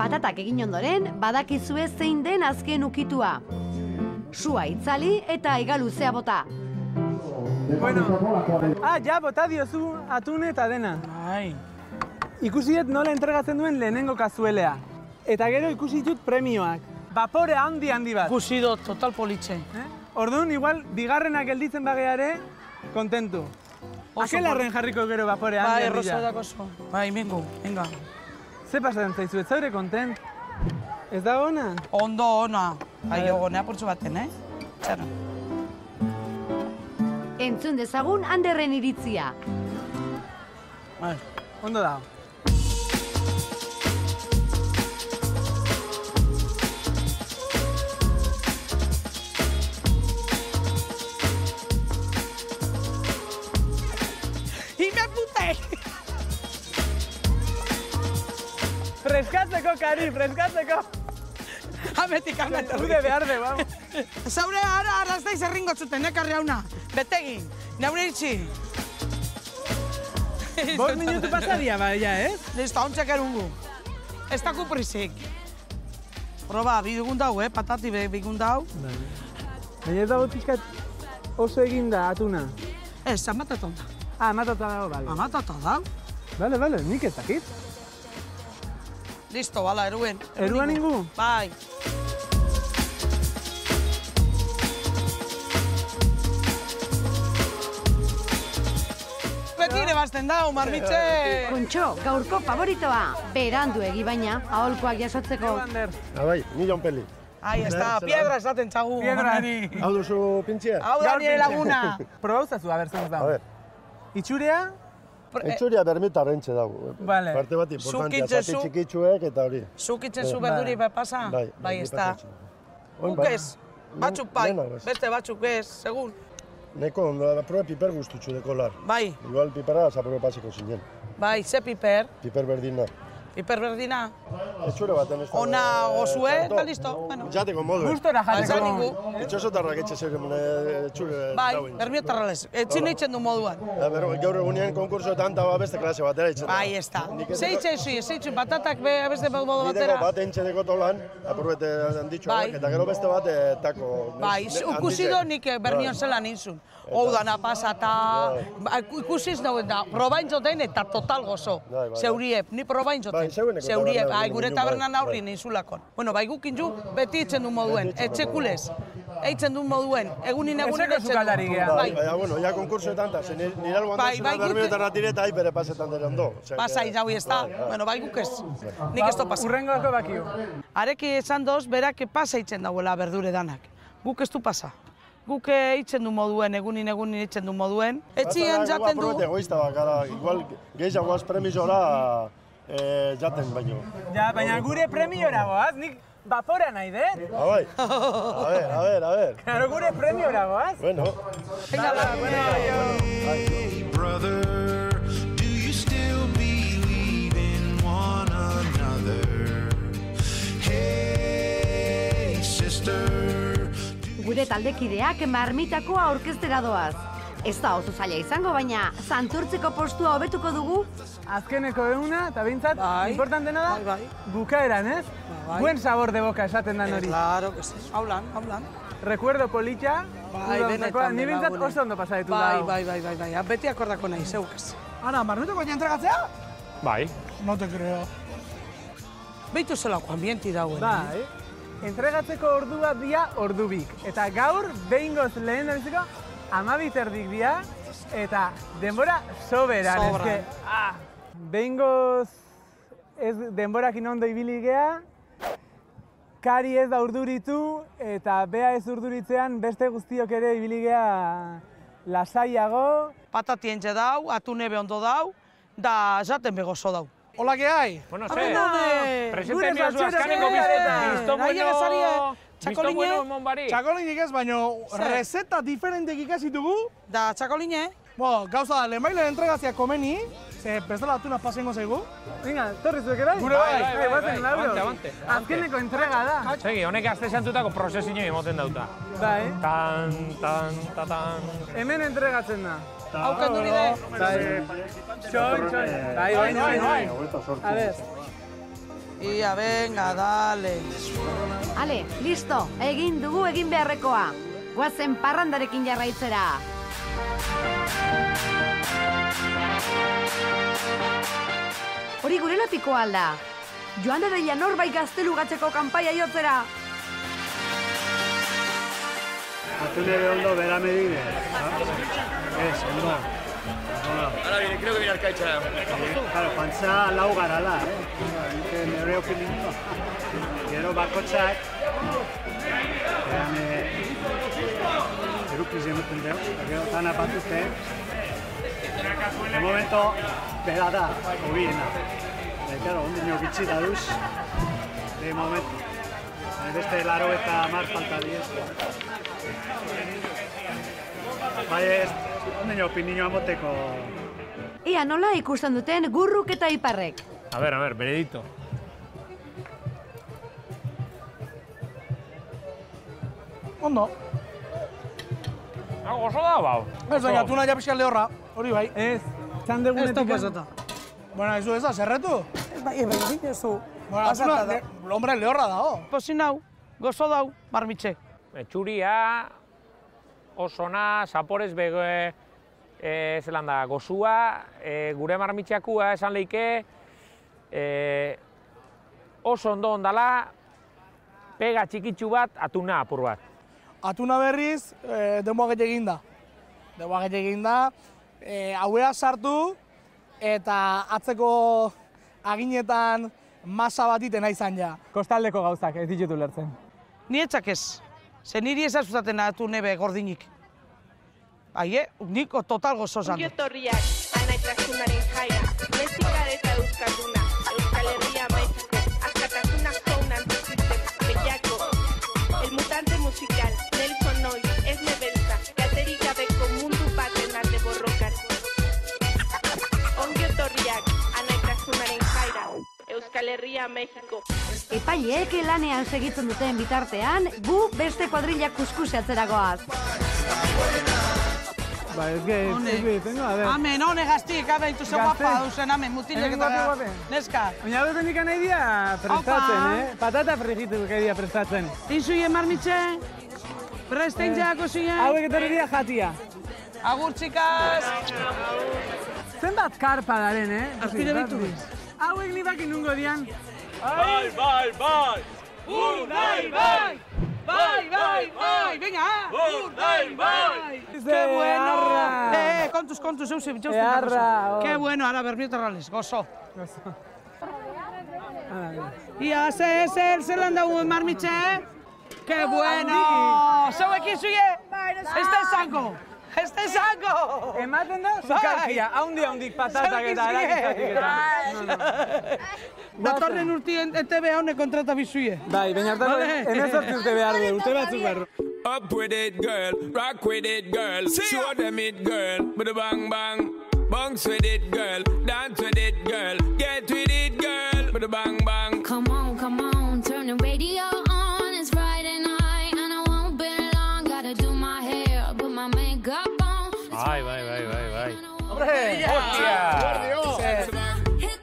Patatak egin ondoren, badakizue zein den azken ukitua. Sua itzali eta igaluzea bota. Bueno, ja, bota diozu atune eta dena. Ikusi dut nola entregatzen duen lehenengo kazuelea. Eta gero ikusi dut premioak. Bapore handi bat. Ikusi dut, total politxe. Orduan, igual, bigarrenak gelditzen bageare, kontentu. Akelarren jarriko gero bapore handi handia. Bai, rosodak oso. Bai, mengo, venga. Ze pasatzen zaizu, ez zaure kontent? Ez da ona? Ondo ona. Bai, gonea portzu baten, Txarra. Entzun dezagun Anderren iritzia. Ondo da. Ime pute! Freskatzeko, Kari, freskatzeko! Hametik ameta. Ude behar de, vamos. Zaure, ara arraztaiz erringo zuten, ekarri hauna. Betegin, neure itxi. 5 minutu pasadia bai, ez? Listo, hauntxek erungu. Ez da kuprizik. Proba, bigun dau, patati bigun dau. Baina ez dago pixkat oso eginda atuna. Ez, amatata da. Amatata dago, bale. Amatata da. Bale, nik ez dakit. Listo, bala, eruen. Eruan ingu? Bai. Betire bazten dau, marmitxe! Kontxo, gaurko favoritoa. Berandu egi baina, aholkoak jasotzeko. Bai, milion peli. Ahí está, piedra esaten txagu. Piedra. Hau duzu pintxea? Hau da nire laguna. Probauzazu, a ber, zen da. Itxurea? Itxuria bermita horrentxe dago. Vale. Parte bat importantia, zati txikitzuek eta hori. Zukitzen zu berduri pasa? Bai, ez da. Guk ez, batzuk bai, beste batzuk ez, segun. Neko, probe piper guztutxu deko lar. Bai. Igual pipera zaprobe paseko zinen. Bai, ze piper? Piper berdina. Piper berdina? Etxure baten ez da. Ona gozue, eta listo. Jateko modu. Gustora jateko. Etxosotarrak etxe zer etxure. Bai, bermiotarrales. Etxin eitzen du moduan. Gaur egunean konkursoetan eta beste klase batera eitzen. Bai, ez da. Zeitzen batatak beste modu batera. Nideko bat entxedeko tolan, apurbete handitxuak, eta gero beste bat tako. Bai, ukusi do nik bermion zelan inzun. Hau dana pasata, ikusiz nagoen da, probaintzoten eta total gozo. Zeuriep, ni probaintzoten. Zeuriep, gure tabernan aurri nintzulakon. Bueno, bai gukin ju, beti itzen du moduen, etxekulez. Eitzen du moduen, egunin egunen etxeko zukaldari geha. Baina, bueno, ja konkursoetan da, nire algoan da bermiotarra tireta, bere pasetan dira ondo. Pasai, jau ez da, bueno, bai guk ez. Nik ez to pasa. Urrengoako bakio. Areki esan doz, berak pasa itzen dauela berdure danak. Guk ez du pasa. Guk eitzen du moduen, egunin eitzen du moduen. Etxien jaten du... Aprobete egoizta bakara, igual gehiagoaz premizora jaten baino. Ja, baina gure premiora goaz, nik vaporea nahi dut. Bai, a ver. Claro, gure premiora goaz. Bueno. Venga, Hey, brother, do you still believe in one another? Hey, sister. Gure taldekideak marmitakoa aurkeztera doaz. Ez da oso zaila izango, baina santurtzeko postua hobetuko dugu azkeneko euna, eta behintzat, importantena da, bukaeran, ez? Buen sabor de boca esaten dan hori. Claro, haulan. Recuerdo politxa, ni behintzat oso ondo pasadetu da. Bai, beti akordako nahi, zeukaz. Ana, marmitako ja entregatzea? Bai. No te creo. Beitu zelako ambienti dagoen. Bai. Entregatzeko ordua dia ordubik. Eta gaur, behingoz lehen dabiziko, 12:30 dia, eta denbora soberan. Behingoz denborakin ondo ibili gea, Kari ez da urduritu, eta bea ez urduritzean beste guztiok ere ibili gea lasaiago. Patatientxe dau, atunebe ondo dau, da jaten begozo dau. Hola, ¿qué hay? Bueno, presente mi azu azkaneko visto bueno monbari. Txakolinik ez, baina receta diferentek ikasitugu. Da, txakoline? Gauza da, lehenbaile entregazia komeni, ze bestela atuna pasengo zaigu. Venga, torri zuek ere? Gure bai. Abante. Azkeneko entrega da. Segi, honek azte santutako prozesinio emoten dauta. Bai. Tan. Hemen entregatzen da. Haukan duri de. Txon. Bai. A ver. Ia, venga, dale. Ale, listo, egin dugu egin beharrekoa. Guazen parrandarekin jarraitzera. Hori gure lapiko alda. Joan ereia norbait gaztelu gatzeko kanpaia jotzera. Atunebe ondo bera medide. Ez, ondo. Ahora viene, creo que viene Arkaitza. Claro, pantza lau garala, nire opinioa. Gero bakotxak, erukiz emuten deu, gero tan apatuzte. De momento, bera da, hobiena. Claro, ondino gitzi da duz, de momento. Beste laro eta mar falta diez. Bai ez, ondino opinioa moteko. Ea nola ikusten duten gurruk eta iparrek. A ver, veredito. Ondo. Oso da, bau. Ez da, atuna ja pixka lehorra, hori bai. Ez, zan degunetik. Ez da pasata. Bueno, ez du ez da, zerretu? Bai, ez du. Bueno, atuna, hombre, lehorra dago. Pozin hau, gozo dau, marmitxe. Txuria, osona, zaporez bege, zelan da, gozua, gure marmitxakua esan leike, oso ondo ondala, pega txikitsu bat, atuna apur bat. Atuna berriz, denboa egin da. Hauea sartu, eta atzeko aginetan masa bat iten izan ja. Kostaldeko gauzak, ez ditutu lertzen. Ni etxak ez, ze niri ez azuzaten atunebe gordinik. Aie, nik total gozo zan. Ongietorriak, anaitasunaren jaia, mexikar eta euskalduna, Euskal Herria, Mexiko, askatasuna zounan bizitzen, behiako. El mutante musical, Nelson Noy, ez nebeltza, gaterik gabeko mundu baten alde borrokan. Ongietorriak, anaitasunaren jaira, Euskal Herria, Mexiko. Epaileek lanean segitzen duten bitartean, gu beste kuadrilla kuskuseatzera goaz. Ba, ez gehi, tengo, a ver. Amen, hone gaztik, abe, itu ze guapa duzen, amen, mutilek eta neska. Baina hau denik nahi dia prestatzen, Patata frigitu nahi dia prestatzen. Inzuien marmitxe? Presten jako zuien? Hauek etorri dia jatia. Agur, txikaz! Zenbat karpa daren, Azpide bitu. Hauek ni baki nungo dian. Bai! Urdai, bai! Bai! Venga! Urdai, bai! ¡Qué bueno! Kontuz, eusi, ¡Qué bueno! Ara, bermiotarrales, gozo. Ia, zelan dago marmitxe? ¡Qué bueno! Zauekin zuie? Ez da izango! Ematen da, zukalkia, haundik patatak eta erakizatik. Datorren urtien ETV honek kontrata bizuie. Bai, baina hartako emezortzi urte behar du, urte batzuk behar du. Up with it, girl. Rock with it, girl. Show them it, girl. With a bang bang. Bounce with it, girl. Dance with it, girl. Get with it, girl. With a bang bang. Come on, turn the radio on. It's Friday night and I won't be long. Gotta do my hair, put my makeup on. Bai. Hombre, hostia!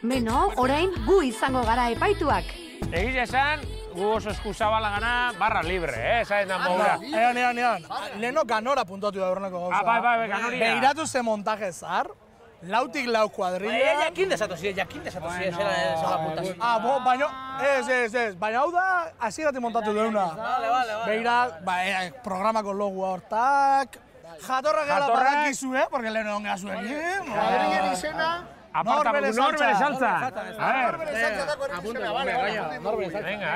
Beno, orain gu izango gara epaituak. Egiz esan, gu oso eskuzabala gana barra libre, esaten da modura. Ean. Leheno ganora puntatu da horrenako gauza. Bai, ganoria. Begiratu ze montaje zar, lautik lau kuadrilla. Jakin desatu zire, zela puntaz. Baina, ez. Baina hau da, hasieratik montatu deuna. Vale. Begira, programako logua hortak. Jatorra gara badakizu, porque leheno onga zuekin. Kuadrilla izena. Norbere saltza. A ver. Venga,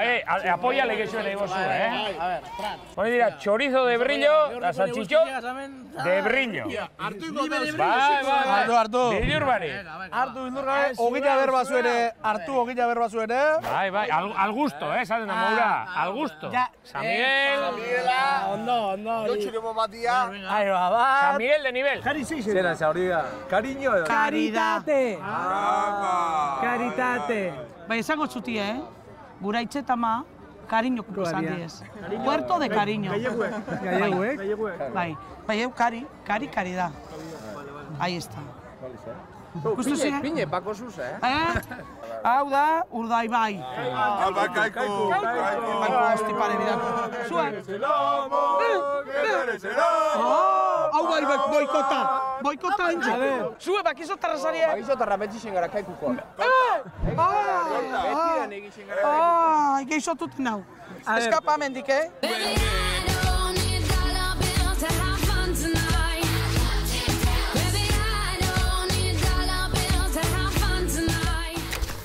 apoya le que suene vos, Bueno, mira, chorizo de brillo, la salchichón de brillo. Hartu. Bildurbari. Hartu bildurbari, ogila berba zuere. Bai, al gusto, esaten da modura. Al gusto. San Miguel. Ondo. Dotxuremo bat dia. Ahí va. San Miguel de nivel. Zera, zauriga. Cariño edo. Karitate. Bai, esango zuti, Gura itxetama, kariño kupo esan diez. Puerto de cariño. Galleguek. Bai, kari da. Ahí está. Pine, bako zuz, Hau da, Urdaibai. Kaiku. Bako astipare bidako. Zuen. Hau da, boikota entzu. Zue, bakizotarra zarie. Bakizotarra beti zengara kaikuko. Geizotuten hau. Eskapa amendik,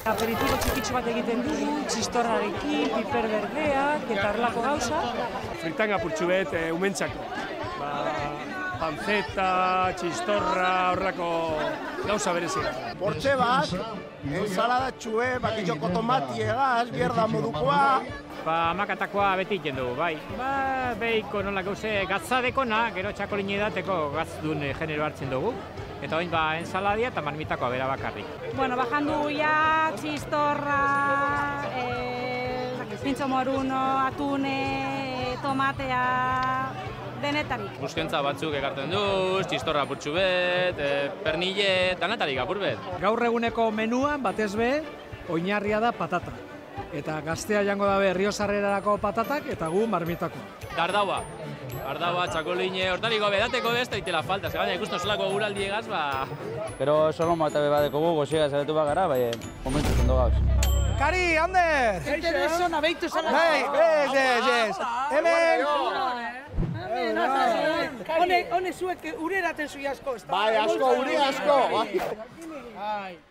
Aperitibo txikitxo bat egiten dugu, txistorrarekin, piper berdeak eta horrelako gauza. Fritan apurtxu bet umentzako. Panceta, txistorra, horrelako gauza berezia. Portxe bat, ensalada txue, bakitxoko tomati egaz, bierda modukoa. Makatakoa beti egiten dugu, bai. Beiko nola gauze gatzadekona, gero txakolini edateko gatzdun genero hartzen dugu. Eta oin ensaladia eta marmitakoa bera bakarrik. Bueno, bajandu ya, txistorra, pintxo moruno, atune, tomatea, denetarik. Buskentza batzuk ekartzen duz, txistorra apurtxu bet, pernille, denetarik apur bet. Gaur eguneko menuan, batez be, oinarria da patata. Eta gaztea jango dabe Errioxarrerako patatak eta gu marmitakoa. Ardaua, txakoline, hortariko bedateko besta itela falta. Baina ikusten solako guraldi egaz, Pero solo mata bebadeko gu, goxega zaretu bagara, bai, momentu zondo gauz. Kari, Ander! Gente de zona, behitu zona. Ez. Hemen! Hone zuek ureraten zui asko, ez da? Bai, uri asko.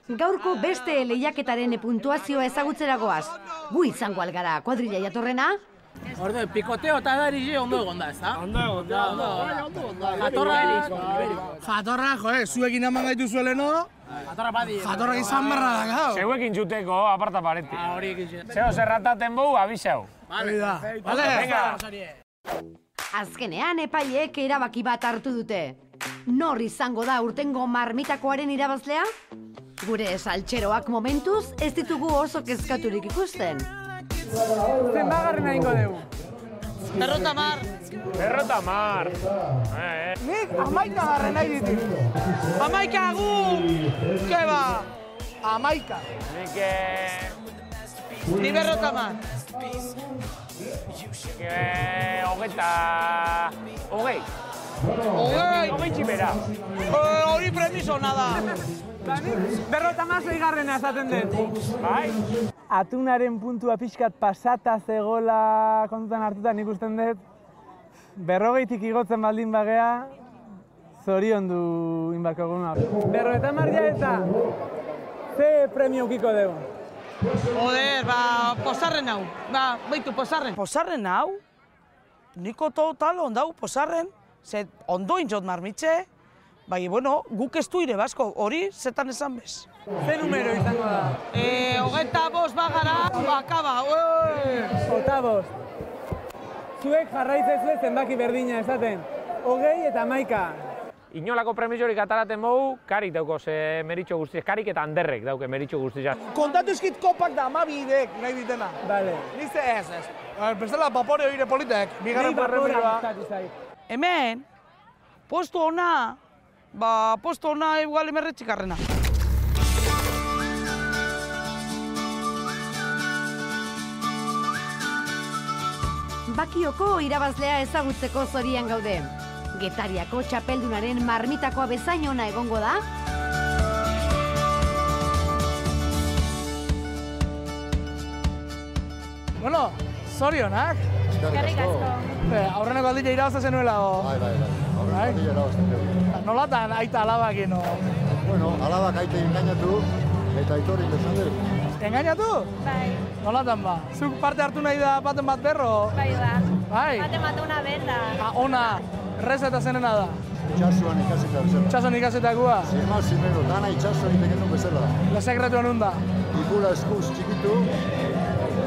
Gaurko beste lehiaketaren puntuazioa ezagutzera goaz. Gu izango algara kuadrilla jatorrena? Orde, pikoteo eta edarizi ondo egon da, ez da? Ondo. Jatorra, zuekin eman gaitu zueleno. Jatorra izan berra da, gau. Zeuekin juteko, aparta pareti. Hori ekin zuten. Zeo zerrataten bau, abisau. Venga. Azkenean epaileek erabaki bat hartu dute. Nor izango da urtengo marmitakoaren irabazlea? Gure saltxeroak momentuz ez ditugu oso kezkaturik ikusten. Zenbagarren egingo dugu. Berrota mar. Nik 11 garren nahi ditu. 11 gu! Keba! 11. Ni berrota mar. Hogei txipera. Hori premiso nada. Berrota mazoi garrena esaten dut. Bai? Atunaren puntua pixkat pasata zegoela kontutan hartutan ikusten dut. 40tik igotzen baldin bagea, zorion du inbarko guna. 50 eta ze premio ukiko dugu? Joder, posarren hau. Posarren hau? Niko total ondau posarren. Ze ondo intzot marmitxe. Bai, bueno, guk ez du ire basko, hori zetan esan bez. Ze numero izango da? 25 bagara, akaba. 25. Zuek jarraitzezue zenbaki berdina esaten. 20 eta 11. Inolako premiorik ataraten mogu, karik dauko ze meritxo guztiz, karik eta Anderrek dauke meritxo guztiz. Kontatu eskit kopak da 12 idek nahi ditena. Bale. Nize ez. Bestela vaporeo ire politek, bigarren premioa. Hemen, postu ona, postu ona igual emerretxikarrena. Bakioko irabazlea ezagutzeko zorian gaude. Getariako txapeldunaren marmitakoa bezain ona egongo da. Bueno, zorionak. Eskerrik asko. Aurreneko aldia irabazte zenuela, o? Bai. Aurreneko aldia irabazte. Nolatan aita alabakin, o? Bueno, alabak aite engainatu, eta aitorik esan dut. Engainatu? Bai. Nolatan ba? Zuk parte hartu nahi da baten bat berro? Bai. Bai? Baten bat ona berda. Ona, errez eta zenena da? Itxasuan ikasita bezala. Itxasuan ikasitakua? Zimero, dana itxasuan iteken duen bezala. Le sekretuan hunda? Tikula eskuz txikitu,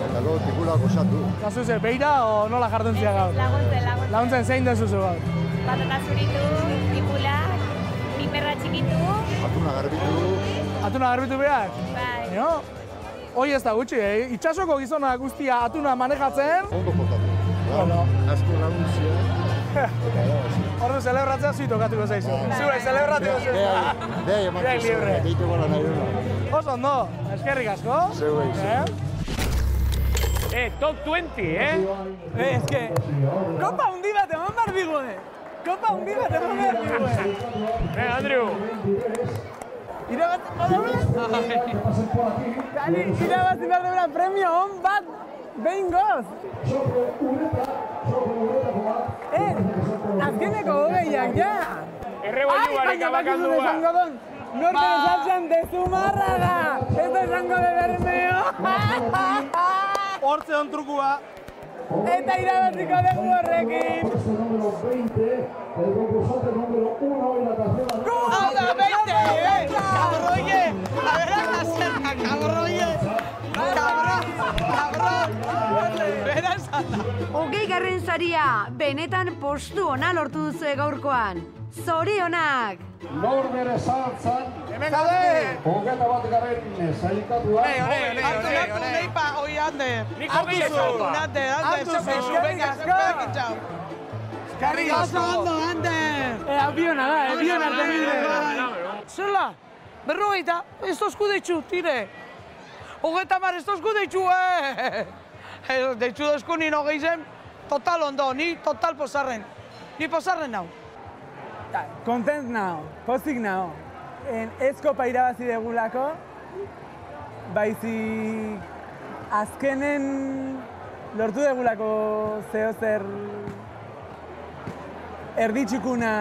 eta lo tikula gozatu. Eta zuze, beira o nola jarduntzia gaur? Laguntzen. Laguntzen zein den zuzu gaur? Patata zuritu, tipulak, piperra txikitu. Atuna garbitu behar? Bai. Jo? Hoi ez da gutxi, itxasoko gizona guztia atuna manejatzen? Ondo portatu. Bueno. Asko laguntzia. Ordu celebratzea zui tokatuko zaizu. Zue, celebratuko zaizu. Behai eman libre. Deitu gola nahi duna. Oso ondo, eskerrik asko. Zeu Top 20, Ez que, kopa hundi bat eman behar digu, Kopa hundi bat eman behar digu, Andrew. Irabazten badaula? Dani, irabazten behar duela premio hon bat behin goz. Azkeneko hogeiak, ja. Errebolu gareka bakaldua. Norte esatzen dezumarra da. Ez da esango de Bermeo. Hortze hon trukua. Eta irabaziko dugu horrekin. ¡Hau da, 20! ¡Cabroie! A ver, acerca, cabroie! ¡Cabron! Bera esan da. 20. saria, benetan postu ona lortu duzue gaurkoan. Zorionak! Gaur bere saltzan, hemen gaude! 21. sailkatua. Neipa, oi, Ander. Niko gehi salpa. Eskerrik asko, Ander. Abiona da, abiona artemide. Zela, berrogeita, ez tozku deitxu, tire. 30 ez tozku deitxu, Deitxu dozku nino gehizen, total ondo, ni total posarren. Ni posarren nau. Kontent nao, pozik nao. Ez kopa irabazi degulako, baizik azkenen lortu degulako zehozer erditxukuna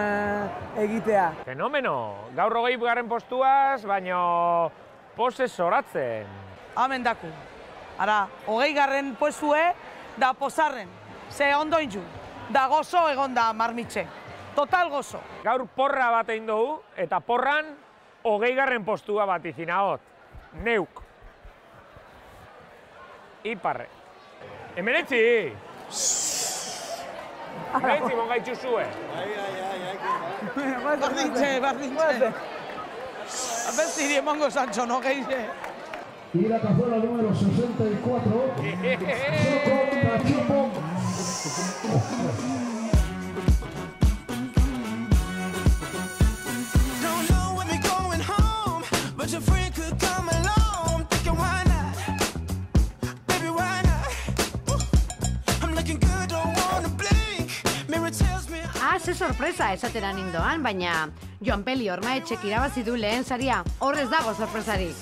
egitea. Fenomeno, gaur 20. postuaz, baino pose zoratzen. Amen daku. Ara, 20. puestue da posarren. Ze ondo intxu, da gozo egon da marmitxe. Total gozo. Gaur porra bat egin dugu, eta porran 20. postua bat izinaot. Neuk. Iparre. Emeretzi! Emeretzi mongaitxu zue. Bardintxe. Abestiri emongo Sancho, no gehize. Y la cazuela número 64. Ze sorpresa esatera nindoan, baina Joan Peli Ormaetxek irabazi du lehen saria. Horrez dago sorpresarik.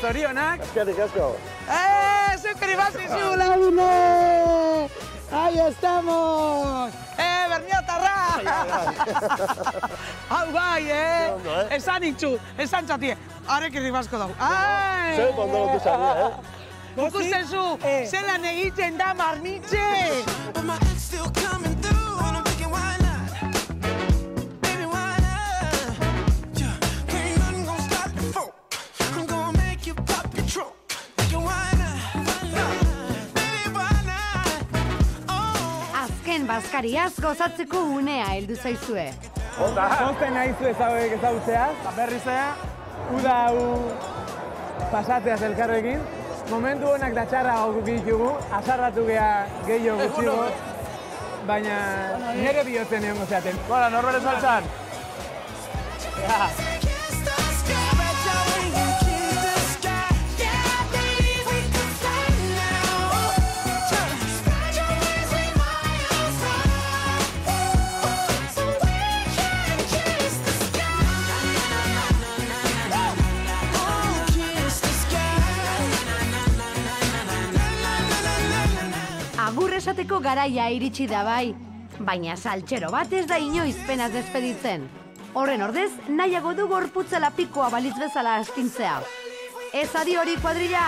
Zorionak! Eskerrik asko! ¡Zeuker ibazi zu, lagune! ¡Ahí estamos! Berniatarra! Hau bai, Esan itxu, esan txatie. Arek irribazko dago. Zer ondo lotu zaria, Ikusten zu, zelan egiten da marmitxe! Bazkariaz gozatzeko unea heldu zaizue. Pozten nahizu ezagutzea. Berriz ea, uda hau pasatzeaz elkarrekin. Momentu honak da txarra gauku ditugu, azarratu geha gehiago gutxigo, baina nire bihotzen egon gozeaten. Bora, norbere saltzan. Agur esateko garaia iritsi da bai, baina saltxero bat ez da inoiz penaz despeditzen. Horren ordez, nahiago du gorputzela pikoa balitz bezala astintzea. Ez adi hori, kuadrilla!